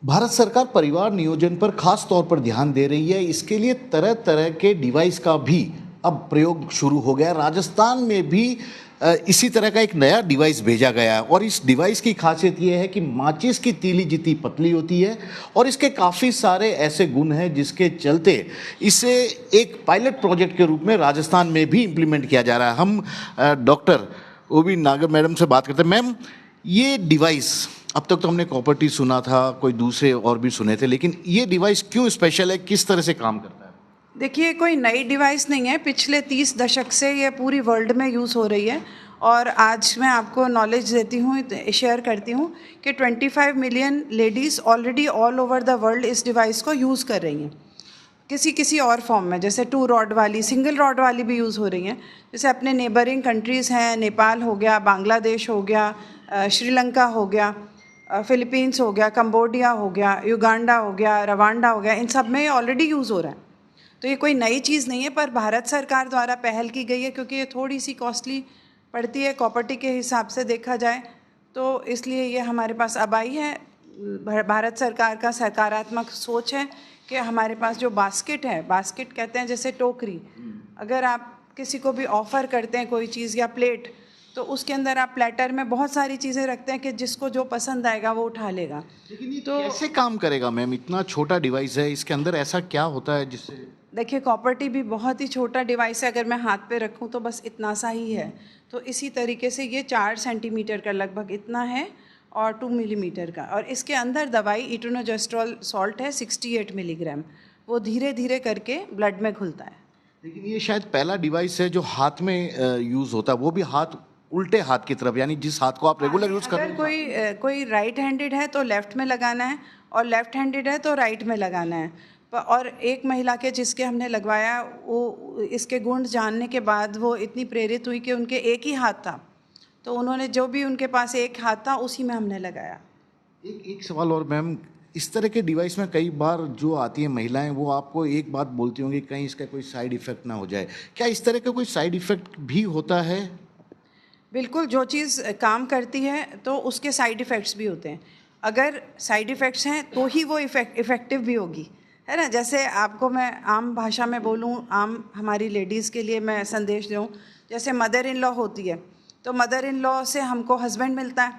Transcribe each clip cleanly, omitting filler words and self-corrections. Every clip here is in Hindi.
भारत सरकार परिवार नियोजन पर खास तौर पर ध्यान दे रही है। इसके लिए तरह तरह के डिवाइस का भी अब प्रयोग शुरू हो गया। राजस्थान में भी इसी तरह का एक नया डिवाइस भेजा गया है और इस डिवाइस की खासियत यह है कि माचिस की तीली जितनी पतली होती है और इसके काफ़ी सारे ऐसे गुण हैं जिसके चलते इसे एक पायलट प्रोजेक्ट के रूप में राजस्थान में भी इम्प्लीमेंट किया जा रहा है। हम डॉक्टर ओबी नागर मैडम से बात करते हैं। मैम, ये डिवाइस अब तक तो हमने कॉपर्टी सुना था, कोई दूसरे और भी सुने थे, लेकिन ये डिवाइस क्यों स्पेशल है, किस तरह से काम करता है? देखिए, कोई नई डिवाइस नहीं है। पिछले 30 दशक से ये पूरी वर्ल्ड में यूज़ हो रही है और आज मैं आपको नॉलेज देती हूँ, शेयर करती हूँ कि 25 million ladies already all over the world इस डिवाइस को यूज़ कर रही हैं, किसी किसी और फॉर्म में। जैसे 2 रॉड वाली, सिंगल रॉड वाली भी यूज़ हो रही हैं। जैसे अपने नेबरिंग कंट्रीज़ हैं, नेपाल हो गया, बांग्लादेश हो गया, श्रीलंका हो गया, फिलीपींस हो गया, कंबोडिया हो गया, युगांडा हो गया, रवांडा हो गया, इन सब में ऑलरेडी यूज़ हो रहा है। तो ये कोई नई चीज़ नहीं है, पर भारत सरकार द्वारा पहल की गई है क्योंकि ये थोड़ी सी कॉस्टली पड़ती है कॉपर्टी के हिसाब से देखा जाए, तो इसलिए ये हमारे पास अब आई है। भारत सरकार का सकारात्मक सोच है कि हमारे पास जो बास्केट है, बास्केट कहते हैं जैसे टोकरी, अगर आप किसी को भी ऑफ़र करते हैं कोई चीज़ या प्लेट, तो उसके अंदर आप प्लेटर में बहुत सारी चीज़ें रखते हैं कि जिसको जो पसंद आएगा वो उठा लेगा। लेकिन ये तो कैसे काम करेगा मैम? इतना छोटा डिवाइस है, इसके अंदर ऐसा क्या होता है जिससे? देखिए, कॉपर्टी भी बहुत ही छोटा डिवाइस है। अगर मैं हाथ पे रखूं तो बस इतना सा ही है। तो इसी तरीके से ये 4 सेंटीमीटर का लगभग इतना है और 2 मिलीमीटर का, और इसके अंदर दवाई इटोनोजेस्ट्रॉल सॉल्ट है 68 मिलीग्राम। वो धीरे धीरे करके ब्लड में घुलता है। लेकिन ये शायद पहला डिवाइस है जो हाथ में यूज होता है, वो भी हाथ उल्टे हाथ की तरफ, यानी जिस हाथ को आप रेगुलर यूज कर रहे अगर हैं। कोई राइट हैंडेड है तो लेफ़्ट में लगाना है और लेफ़्ट हैंडेड है तो राइट में लगाना है। और एक महिला के जिसके हमने लगवाया, वो इसके गुण जानने के बाद वो इतनी प्रेरित हुई कि उनके एक ही हाथ था, तो उन्होंने जो भी उनके पास एक हाथ था उसी में हमने लगाया। एक सवाल और मैम, इस तरह के डिवाइस में कई बार जो आती है महिलाएं, वो आपको एक बात बोलती होंगी कहीं इसका कोई साइड इफेक्ट ना हो जाए। क्या इस तरह का कोई साइड इफेक्ट भी होता है? बिल्कुल, जो चीज़ काम करती है तो उसके साइड इफ़ेक्ट्स भी होते हैं। अगर साइड इफ़ेक्ट्स हैं तो ही वो इफ़ेक्टिव भी होगी, है ना। जैसे आपको मैं आम भाषा में बोलूँ, आम हमारी लेडीज़ के लिए मैं संदेश दूँ, जैसे मदर इन लॉ होती है, तो मदर इन लॉ से हमको हस्बैंड मिलता है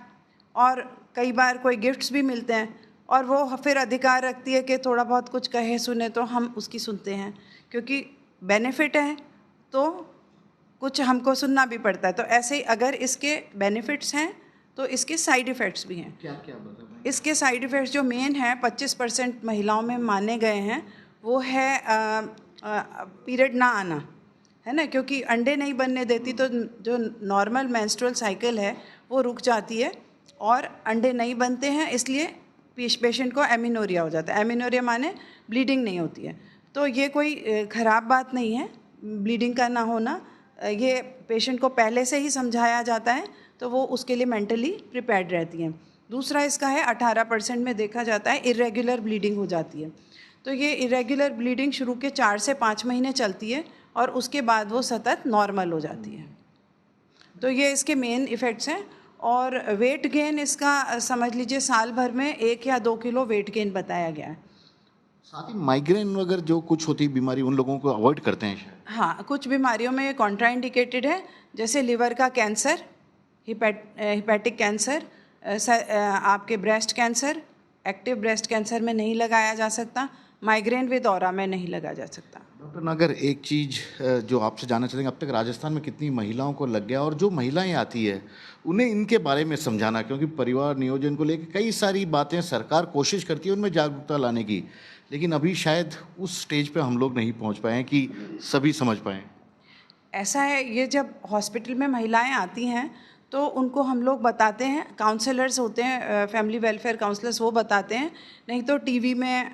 और कई बार कोई गिफ्ट्स भी मिलते हैं, और वो फिर अधिकार रखती है कि थोड़ा बहुत कुछ कहे सुने तो हम उसकी सुनते हैं, क्योंकि बेनिफिट है तो कुछ हमको सुनना भी पड़ता है। तो ऐसे ही अगर इसके बेनिफिट्स हैं तो इसके साइड इफ़ेक्ट्स भी हैं। क्या क्या बताएं? इसके साइड इफ़ेक्ट्स जो मेन हैं, 25% महिलाओं में माने गए हैं, वो है पीरियड ना आना, है ना, क्योंकि अंडे नहीं बनने देती तो जो नॉर्मल मेंस्ट्रुअल साइकिल है वो रुक जाती है और अंडे नहीं बनते हैं, इसलिए पेशेंट को एमिनोरिया हो जाता है। एमिनोरिया माने ब्लीडिंग नहीं होती है। तो ये कोई ख़राब बात नहीं है ब्लीडिंग का ना होना, ये पेशेंट को पहले से ही समझाया जाता है तो वो उसके लिए मेंटली प्रिपेयर्ड रहती हैं। दूसरा इसका है 18% में देखा जाता है इरेगुलर ब्लीडिंग हो जाती है। तो ये इरेगुलर ब्लीडिंग शुरू के 4 से 5 महीने चलती है और उसके बाद वो सतत नॉर्मल हो जाती है। तो ये इसके मेन इफ़ेक्ट्स हैं। और वेट गेन इसका समझ लीजिए साल भर में 1 या 2 किलो वेट गेन बताया गया है। साथ ही माइग्रेन वगैरह जो कुछ होती बीमारी, उन लोगों को अवॉइड करते हैं शायद। हाँ, कुछ बीमारियों में ये कॉन्ट्राइंडिकेटेड है, जैसे लिवर का कैंसर, हिपैटिक कैंसर, आपके breast cancer, active breast cancer में नहीं लगाया जा सकता, माइग्रेन विद ऑरा में नहीं लगाया जा सकता। डॉक्टर नागर, एक चीज़ जो आपसे जानना चाहेंगे, अब तक राजस्थान में कितनी महिलाओं को लग गया, और जो महिलाएं आती है उन्हें इनके बारे में समझाना, क्योंकि परिवार नियोजन को लेकर कई सारी बातें सरकार कोशिश करती है उनमें जागरूकता लाने की, लेकिन अभी शायद उस स्टेज पे हम लोग नहीं पहुंच पाए हैं कि सभी समझ पाएँ। ऐसा है, ये जब हॉस्पिटल में महिलाएं आती हैं तो उनको हम लोग बताते हैं, काउंसलर्स होते हैं, फैमिली वेलफेयर काउंसलर्स, वो बताते हैं। नहीं तो टीवी में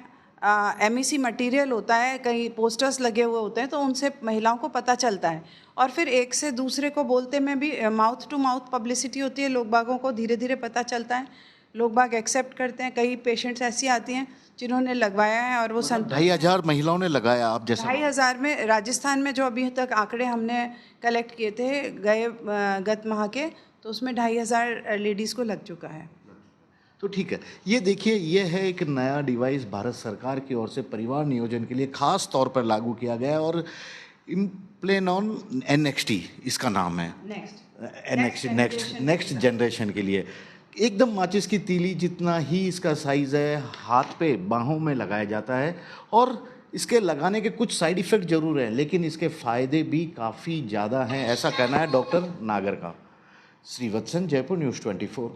MEC मटेरियल होता है, कहीं पोस्टर्स लगे हुए होते हैं, तो उनसे महिलाओं को पता चलता है। और फिर एक से दूसरे को बोलते में भी माउथ टू माउथ पब्लिसिटी होती है, लोग बागों को धीरे धीरे पता चलता है, लोग बाग एक्सेप्ट करते हैं। कई पेशेंट्स ऐसी आती हैं जिन्होंने लगवाया है और वो 2,500 महिलाओं ने लगाया, आप जैसा 2,500 में, राजस्थान में जो अभी तक आंकड़े हमने कलेक्ट किए थे गत माह के, तो उसमें 2,500 लेडीज़ को लग चुका है। तो ठीक है, ये देखिए, ये है एक नया डिवाइस भारत सरकार की ओर से परिवार नियोजन के लिए खास तौर पर लागू किया गया है और इम्प्लेनॉन NXT इसका नाम है। नेक्स्ट जनरेशन के लिए एकदम माचिस की तीली जितना ही इसका साइज है, हाथ पे बाहों में लगाया जाता है और इसके लगाने के कुछ साइड इफ़ेक्ट जरूर हैं, लेकिन इसके फायदे भी काफ़ी ज़्यादा हैं, ऐसा कहना है डॉक्टर नागर का। श्रीवत्सन, जयपुर, News 24।